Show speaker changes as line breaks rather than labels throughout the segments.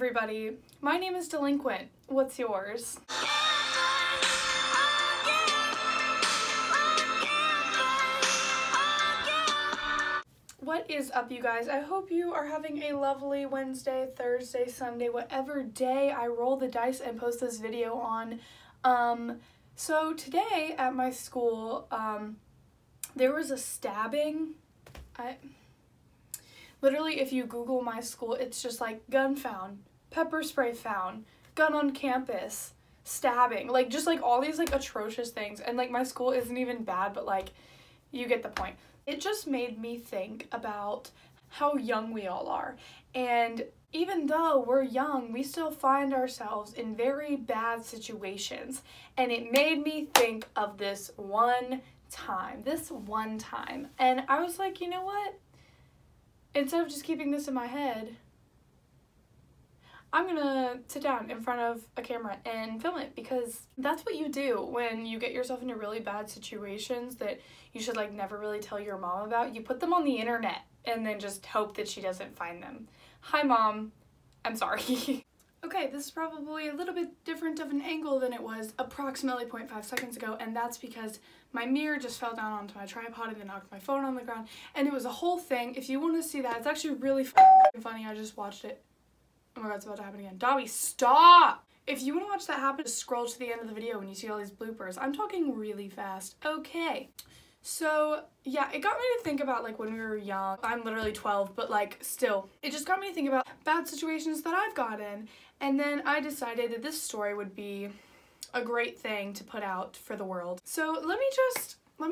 everybody. My name is Delinquent. What's yours? What is up, you guys? I hope you are having a lovely Wednesday, Thursday, Sunday, whatever day I roll the dice and post this video on. So today at my school, there was a stabbing. Literally, if you Google my school, it's just like gun found, pepper spray found, gun on campus, stabbing, like just like all these like atrocious things. And like my school isn't even bad, but like you get the point. It just made me think about how young we all are. And even though we're young, we still find ourselves in very bad situations. And it made me think of this one time. And I was like, you know what? Instead of just keeping this in my head, I'm gonna sit down in front of a camera and film it, because that's what you do when you get yourself into really bad situations that you should like never really tell your mom about. You put them on the internet and then just hope that she doesn't find them. Hi, Mom. I'm sorry. Okay, this is probably a little bit different of an angle than it was approximately 0.5 seconds ago, and that's because my mirror just fell down onto my tripod and then knocked my phone on the ground, and it was a whole thing. If you want to see that, it's actually really funny. I just watched it. Oh my god, it's about to happen again. Dobby, stop! If you want to watch that happen, just scroll to the end of the video when you see all these bloopers. I'm talking really fast. Okay. So, yeah, it got me to think about, like, when we were young. I'm literally 12, but, like, still. It just got me to think about bad situations that I've got in. And then I decided that this story would be a great thing to put out for the world. So, let me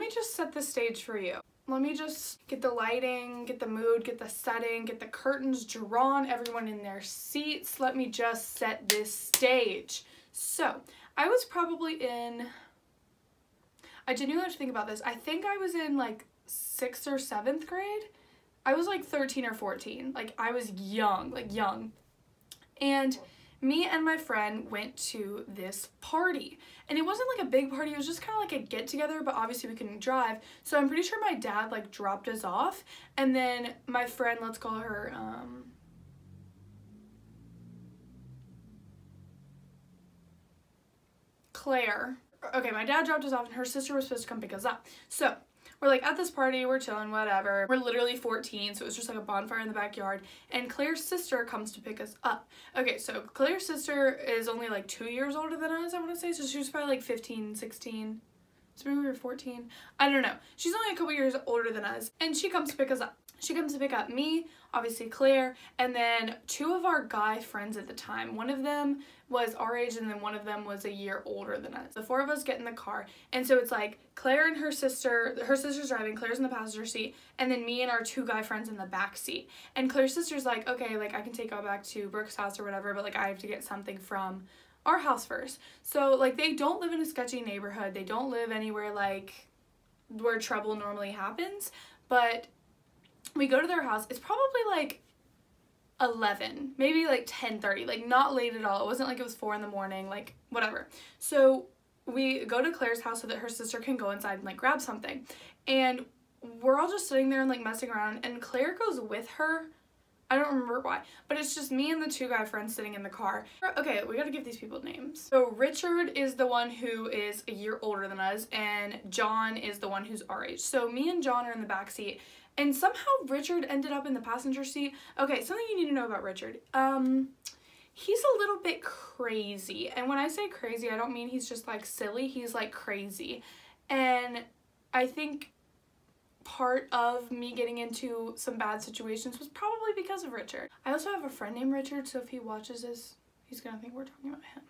just set the stage for you. Let me just get the lighting, get the mood, get the setting, get the curtains drawn, everyone in their seats. Let me just set this stage. So, I was probably in... I genuinely have to think about this. I think I was in like 6th or 7th grade. I was like 13 or 14. Like I was young, And me and my friend went to this party. And it wasn't like a big party. It was just kind of like a get together, but obviously we couldn't drive. So I'm pretty sure my dad like dropped us off. And then my friend, let's call her, Claire. Okay, my dad dropped us off and her sister was supposed to come pick us up. So we're like at this party, we're chilling, whatever. We're literally 14, so it was just like a bonfire in the backyard. And Claire's sister comes to pick us up. Okay, so Claire's sister is only like 2 years older than us, I want to say. So she was probably like 15, 16. So maybe we were 14. I don't know. She's only a couple years older than us. And she comes to pick us up. She comes to pick up me, obviously Claire, and then 2 of our guy friends at the time. One of them was our age, and then one of them was a year older than us. The 4 of us get in the car, and so it's like Claire and her sister's driving, Claire's in the passenger seat, and then me and our 2 guy friends in the back seat. And Claire's sister's like, okay, like I can take y'all back to Brooke's house or whatever, but like I have to get something from our house first. So like they don't live in a sketchy neighborhood. They don't live anywhere like where trouble normally happens, but we go to their house. It's probably like 11, maybe like 10:30, like not late at all. It wasn't like it was 4 in the morning, like whatever. So we go to Claire's house so that her sister can go inside and like grab something. And we're all just sitting there and like messing around, and Claire goes with her. I don't remember why, but it's just me and the 2 guy friends sitting in the car. Okay, we gotta give these people names. So Richard is the one who is a year older than us, and John is the one who's our age. So me and John are in the back seat, and somehow Richard ended up in the passenger seat. Okay, something you need to know about Richard. He's a little bit crazy. And when I say crazy, I don't mean he's just like silly. He's like crazy. And I think part of me getting into some bad situations was probably because of Richard. I also have a friend named Richard, so if he watches this, he's gonna think we're talking about him.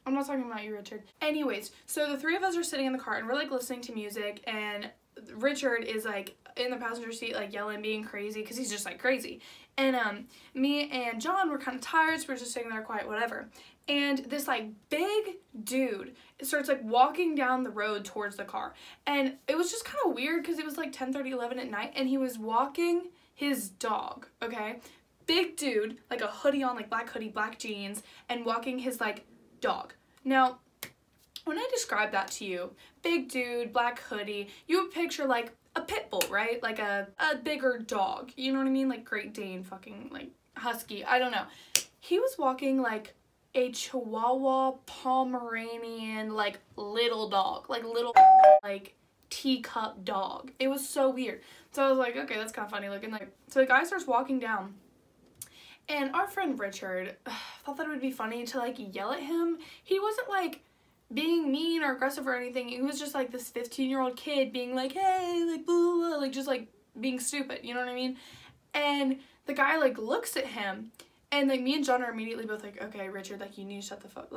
I'm not talking about you, Richard. Anyways, so the 3 of us are sitting in the car and we're like listening to music, and Richard is like in the passenger seat like yelling, being crazy, because he's just like crazy. And me and John were kind of tired, so we're just sitting there quiet, whatever. And this like big dude starts like walking down the road towards the car, and it was just kind of weird because it was like 10:30, 11 at night, and he was walking his dog. Okay, big dude, like a hoodie on, like black hoodie, black jeans, and walking his like dog. Now when I describe that to you, big dude, black hoodie, you would picture like a pit bull, right? Like a bigger dog, you know what I mean? Like Great Dane, fucking like husky, I don't know. he was walking like a Chihuahua Pomeranian, like little dog, like little like teacup dog. It was so weird. So I was like, okay, that's kind of funny looking. Like, so the guy starts walking down, and our friend Richard thought that it would be funny to like yell at him. He wasn't like being mean or aggressive or anything. He was just like this 15-year-old kid being like, hey, like blah, blah, blah, like just like being stupid, you know what I mean? And the guy like looks at him, and like me and John are immediately both like, okay, Richard, like you need to shut the fuck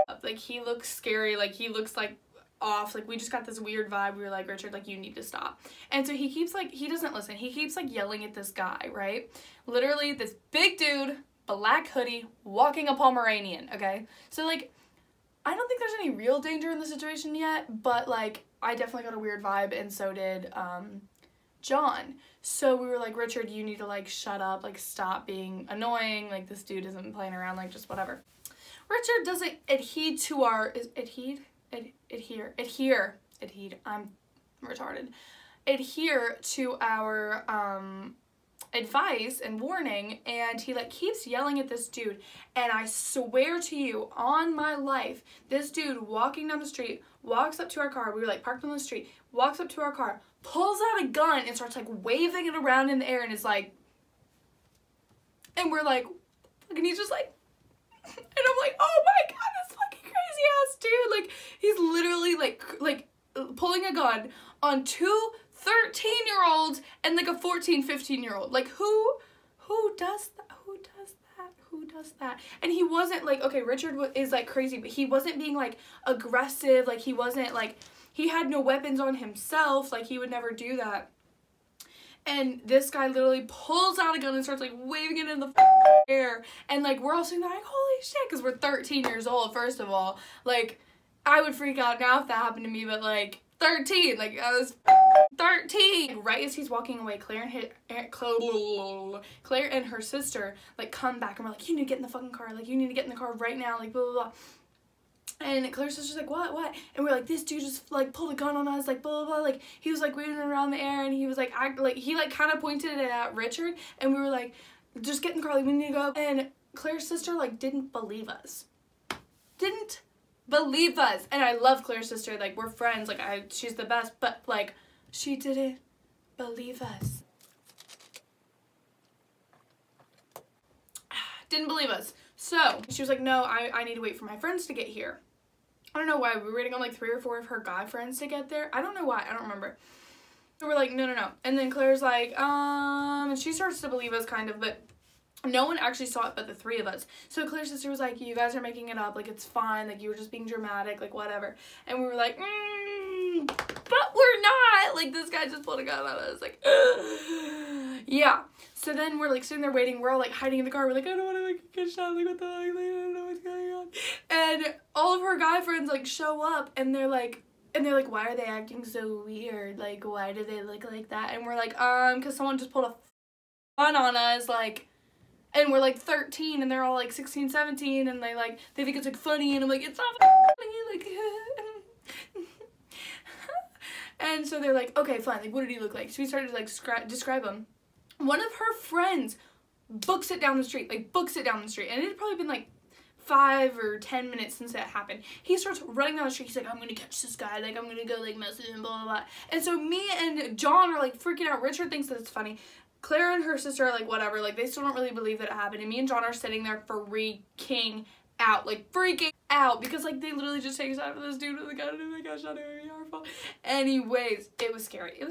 up. Like he looks scary, like he looks like off, like we just got this weird vibe. We were like, Richard, like you need to stop. And so he keeps like, he doesn't listen. He keeps like yelling at this guy, right? Literally this big dude, black hoodie, walking a Pomeranian, okay? So like, I don't think there's any real danger in the situation yet, but like I definitely got a weird vibe, and so did John. So we were like, Richard, you need to like shut up, like stop being annoying, like this dude isn't playing around, like just whatever. Richard doesn't adhere to our I'm retarded. Adhere to our advice and warning, and he like keeps yelling at this dude, and I swear to you on my life, this dude walking down the street walks up to our car. We were like parked on the street, walks up to our car, pulls out a gun and starts like waving it around in the air, and is like, and we're like, and he's just like, and I'm like, oh my god, this fucking crazy ass dude, like he's literally like pulling a gun on two 13-year-olds and like a 15-year-old. Like who does that? And he wasn't like, okay, Richard is like crazy, but he wasn't being like aggressive, like he wasn't like, he had no weapons on himself, like he would never do that. And this guy literally pulls out a gun and starts like waving it in the air, and like we're all sitting there like, holy shit, because we're 13 years old. First of all, like I would freak out now if that happened to me, but like 13, like I was 13. Right as he's walking away, Claire and her sister like come back, and we're like, you need to get in the fucking car, like you need to get in the car right now, like blah blah blah. And Claire's sister's like, what? And we're like, this dude just like pulled a gun on us, like blah blah blah, like he was like waving it around the air, and he was like he like kind of pointed it at Richard, and we were like, just get in the car, like we need to go. And Claire's sister like didn't believe us. And I love Claire's sister, like we're friends, like she's the best, but like she didn't believe us. Didn't believe us. So she was like, no, I need to wait for my friends to get here. I don't know why. We were waiting on like 3 or 4 of her guy friends to get there. I don't know why. I don't remember. So we're like, no. And then Claire's like, and she starts to believe us kind of, but no one actually saw it but the 3 of us. So Claire's sister was like, you guys are making it up, like it's fine, like you were just being dramatic, like whatever. And we were like, but we're not, like this guy just pulled a gun on us, like yeah. So then we're like sitting there waiting, we're all like hiding in the car, we're like, I don't want to like get shot, like what the heck, like, I don't know what's going on. And all of her guy friends like show up, and they're like, why are they acting so weird, like why do they look like that? And we're like, because someone just pulled a gun on us, like, and we're like 13, and they're all like 16, 17, and they think it's like funny, and I'm like, it's not funny, like and so they're like, okay, fine, like what did he look like? So we started to like describe him. One of her friends books it down the street, and it had probably been like 5 or 10 minutes since that happened. He starts running down the street. He's like, I'm gonna catch this guy, like I'm gonna go like mess with him, blah blah blah. And so me and John are like freaking out. Richard thinks that it's funny. Claire and her sister are like, whatever, like they still don't really believe that it happened. And me and John are sitting there freaking out, because like they literally just chased after this dude with a gun, and oh my gosh, that would be horrible. Anyways, it was scary.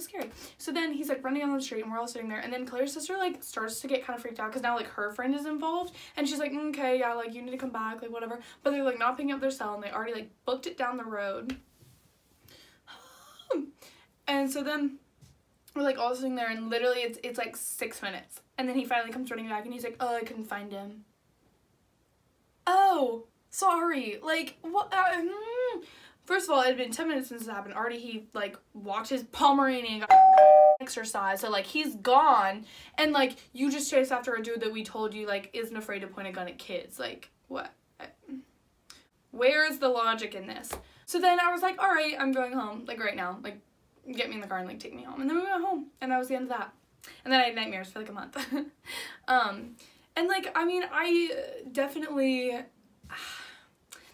So then he's like running on the street, and we're all sitting there, and then Claire's sister like starts to get kind of freaked out because now like her friend is involved, and she's like, okay, yeah, like you need to come back, like whatever. But they're like not picking up their cell, and they already like booked it down the road. And so then we're like all sitting there, and literally it's like 6 minutes, and then he finally comes running back, and he's like, oh, I couldn't find him. Oh, sorry, like what? First of all, it had been 10 minutes since it happened. Already he like walked his Pomeranian, got exercise, so like he's gone, and like you just chased after a dude that we told you like isn't afraid to point a gun at kids. Like what? Where is the logic in this? So then I was like, all right, I'm going home, like right now, like get me in the car and like take me home. And then we went home, and that was the end of that. And then I had nightmares for like a month. And like, I mean, I definitely, that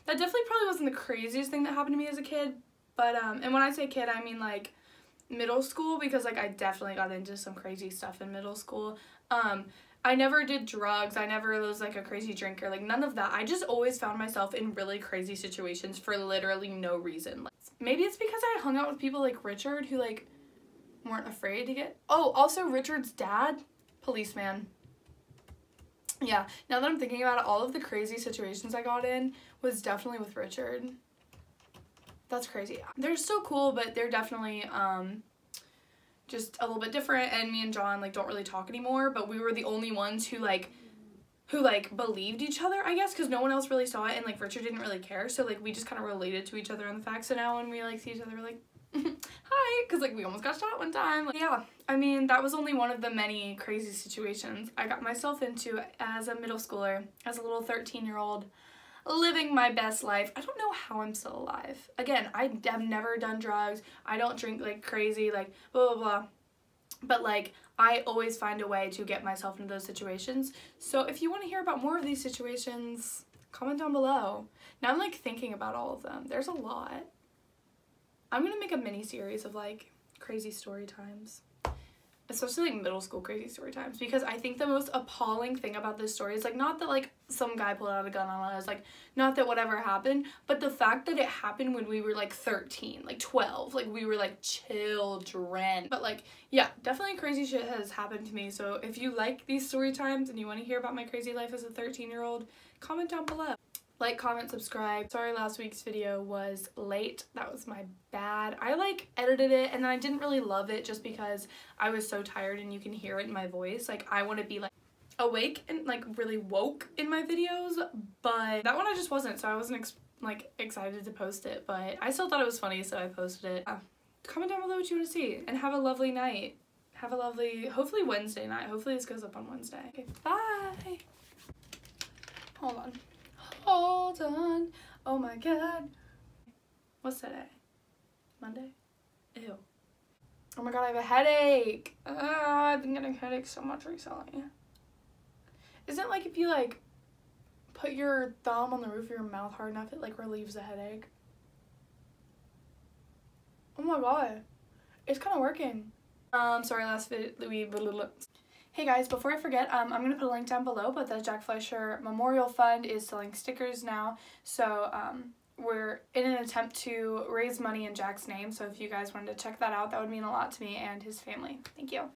definitely probably wasn't the craziest thing that happened to me as a kid, but, and when I say kid, I mean like middle school, because like I definitely got into some crazy stuff in middle school. I never did drugs, I never was like a crazy drinker, like none of that. I just always found myself in really crazy situations for literally no reason. Like, maybe it's because I hung out with people like Richard who like weren't afraid to get, oh, also Richard's dad, policeman. Yeah, now that I'm thinking about it, all of the crazy situations I got in was definitely with Richard. That's crazy. They're still cool, but they're definitely just a little bit different, and me and John like don't really talk anymore, but we were the only ones who believed each other, I guess, because no one else really saw it, and like Richard didn't really care, so like we just kind of related to each other on the fact. So now when we like see each other, we're like hi, because like we almost got shot one time. Like, yeah, I mean, that was only one of the many crazy situations I got myself into as a middle schooler, as a little 13-year-old, living my best life. I don't know how I'm still alive. Again, I have never done drugs. I don't drink like crazy, like blah, blah, blah. But like, I always find a way to get myself into those situations. So if you want to hear about more of these situations, comment down below. Now I'm like thinking about all of them. There's a lot. I'm gonna make a mini series of like crazy story times. Especially like middle school crazy story times, because I think the most appalling thing about this story is like not that like some guy pulled out a gun on us, like not that whatever happened, but the fact that it happened when we were like 13, like 12, like we were like children. But like, yeah, definitely crazy shit has happened to me. So if you like these story times and you want to hear about my crazy life as a 13-year-old, comment down below. Like, comment, subscribe. Sorry last week's video was late. That was my bad. I like edited it and then I didn't really love it just because I was so tired, and you can hear it in my voice. Like, I want to be like awake and like really woke in my videos, but that one I just wasn't, so I wasn't like excited to post it, but I still thought it was funny, so I posted it. Comment down below what you want to see, and have a lovely night. Have a lovely, hopefully Wednesday night. Hopefully this goes up on Wednesday. Okay, bye. Hold on. Hold on. Oh my god. What's today? Monday? Ew. Oh my god, I have a headache. I've been getting headaches so much recently. Isn't it like if you like put your thumb on the roof of your mouth hard enough, it like relieves the headache? Oh my god. It's kind of working. Sorry, last video. Hey guys, before I forget, I'm going to put a link down below, but the Jack Fleischer Memorial Fund is selling stickers now, so we're in an attempt to raise money in Jack's name, so if you guys wanted to check that out, that would mean a lot to me and his family. Thank you.